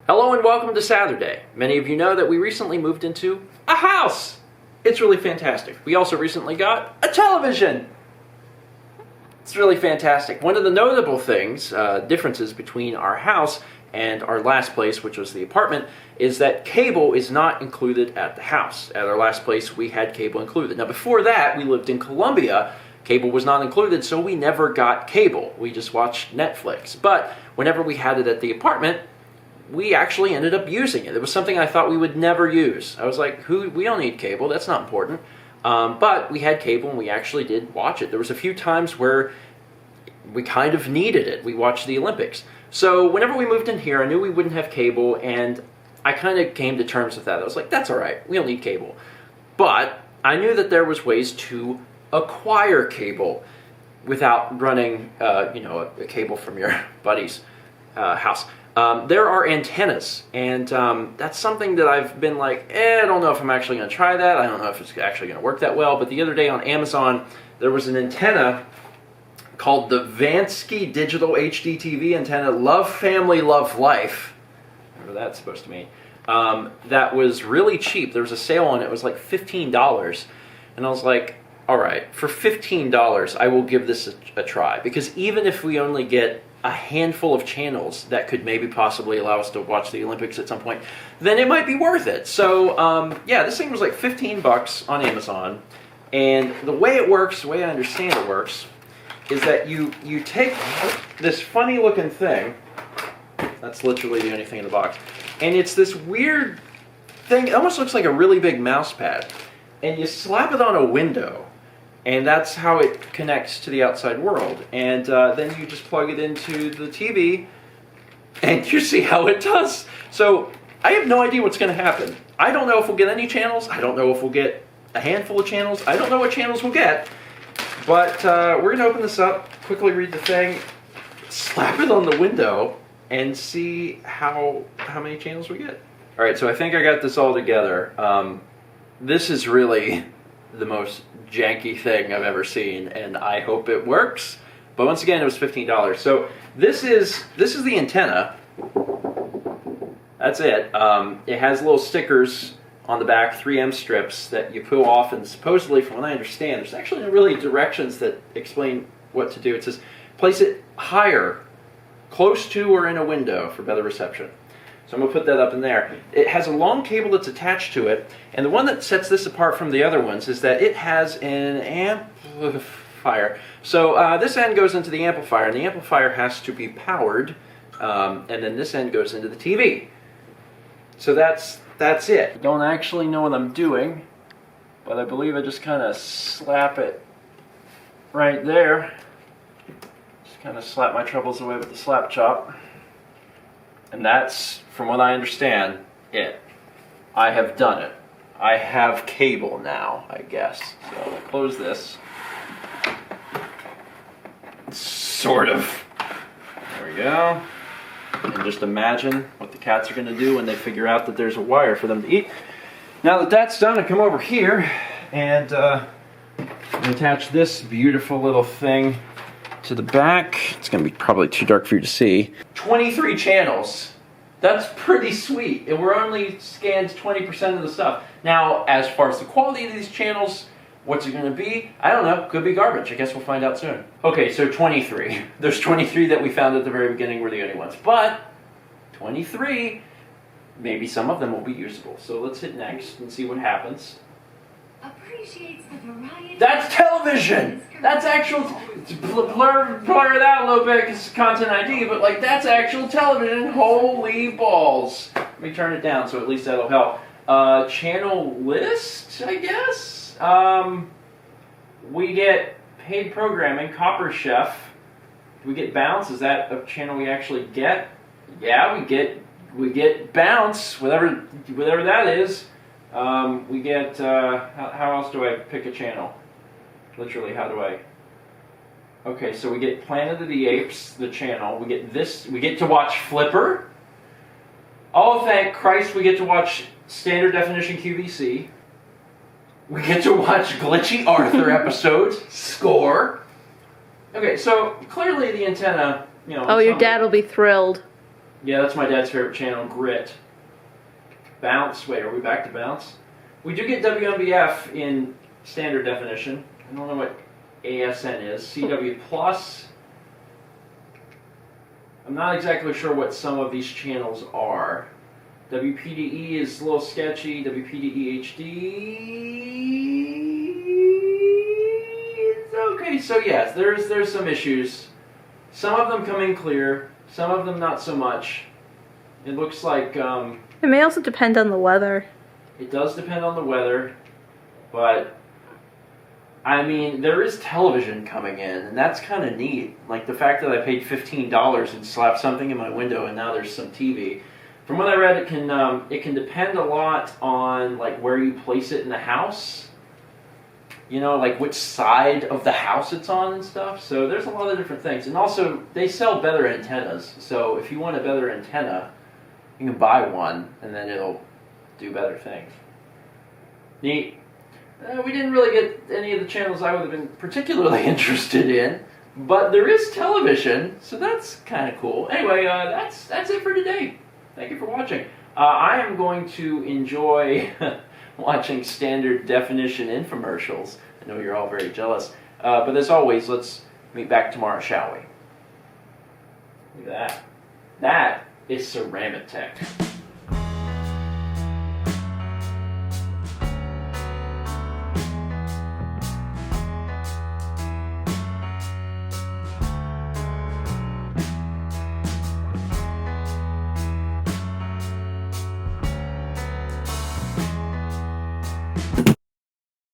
Hello and welcome to Saturday. Many of you know that we recently moved into a house. It's really fantastic. We also recently got a television. It's really fantastic. One of the notable things, differences between our house and our last place, which was the apartment, is that cable is not included at the house. At our last place, we had cable included. Now before that, we lived in Colombia. Cable was not included, so we never got cable. We just watched Netflix. But whenever we had it at the apartment, we actually ended up using it. It was something I thought we would never use. I was like, we don't need cable, that's not important. But we had cable and we actually did watch it. There was a few times where we kind of needed it. We watched the Olympics. So whenever we moved in here, I knew we wouldn't have cable, and I kind of came to terms with that. I was like, that's all right, we don't need cable. But I knew that there was ways to acquire cable without running a cable from your buddy's house. There are antennas, and that's something that I've been like, I don't know if I'm actually going to try that. I don't know if it's actually going to work that well. But the other day on Amazon, there was an antenna called the Vansky Digital HD TV antenna, Love Family, Love Life. Whatever that's supposed to mean. That was really cheap. There was a sale on it. It was like $15. And I was like, all right, for $15, I will give this a try. Because even if we only get a handful of channels that could maybe possibly allow us to watch the Olympics at some point, then it might be worth it. So yeah, this thing was like $15 on Amazon, and the way it works, the way I understand it works, is that you take this funny looking thing, that's literally the only thing in the box, and it's this weird thing, it almost looks like a really big mouse pad, and you slap it on a window, and that's how it connects to the outside world. And then you just plug it into the TV, and you see how it does. So I have no idea what's going to happen. I don't know if we'll get any channels. I don't know if we'll get a handful of channels. I don't know what channels we'll get. But we're going to open this up, quickly read the thing, slap it on the window, and see how many channels we get. All right, so I think I got this all together. This is really the most janky thing I've ever seen, and I hope it works. But once again, it was $15. So this is the antenna. That's it. It has little stickers on the back, 3M strips that you peel off, and supposedly, from what I understand, there's actually no really directions that explain what to do. It says place it higher, close to or in a window for better reception. So I'm going to put that up in there. It has a long cable that's attached to it, and the one that sets this apart from the other ones is that it has an amplifier. So this end goes into the amplifier, and the amplifier has to be powered, and then this end goes into the TV. So that's it. I don't actually know what I'm doing, but I believe I just kind of slap it right there. Just kind of slap my troubles away with the slap chop. And that's, from what I understand, it. I have done it. I have cable now, I guess. So I'll close this. Sort of. There we go. And just imagine what the cats are going to do when they figure out that there's a wire for them to eat. Now that that's done, I come over here and attach this beautiful little thing to the back. It's going to be probably too dark for you to see. 23 channels. That's pretty sweet. And we're only scanned 20% of the stuff. Now, as far as the quality of these channels, what's it going to be? I don't know. Could be garbage. I guess we'll find out soon. Okay, so 23. There's 23 that we found at the very beginning were the only ones. But 23, maybe some of them will be usable. So let's hit next and see what happens. Appreciates the variety. That's television! That's actual, blur it out a little bit because it's content ID, but like that's actual television. Holy balls. Let me turn it down so at least that'll help. Channel list, I guess? We get paid programming, Copper Chef. Do we get Bounce? Is that a channel we actually get? Yeah, we get Bounce, whatever that is. We get, how else do I pick a channel? Literally, how do I? Okay, so we get Planet of the Apes, the channel. We get this, we get to watch Flipper. Oh, thank Christ, we get to watch Standard Definition QVC. We get to watch Glitchy Arthur episodes. Score. Okay, so clearly the antenna, Oh, your dad will be thrilled. Yeah, that's my dad's favorite channel, Grit. Bounce. Wait, are we back to Bounce? We do get WMBF in standard definition. I don't know what ASN is. CW Plus. I'm not exactly sure what some of these channels are. WPDE is a little sketchy. WPDE HD. It's okay. So yes, there's some issues. Some of them come in clear. Some of them not so much. It looks like It may also depend on the weather. it does depend on the weather, but I mean there is television coming in, and that's kind of neat. Like the fact that I paid $15 and slapped something in my window, and now there's some TV. From what I read, it can depend a lot on like where you place it in the house. You know, like which side of the house it's on and stuff. So there's a lot of different things. And also, they sell better antennas. So if you want a better antenna, you can buy one, and then it'll do better things. Neat. We didn't really get any of the channels I would have been particularly interested in, but there is television, so that's kind of cool. Anyway, that's it for today. Thank you for watching. I am going to enjoy watching standard definition infomercials. I know you're all very jealous. But as always, let's meet back tomorrow, shall we? Look at that. That is Ceramic Tech.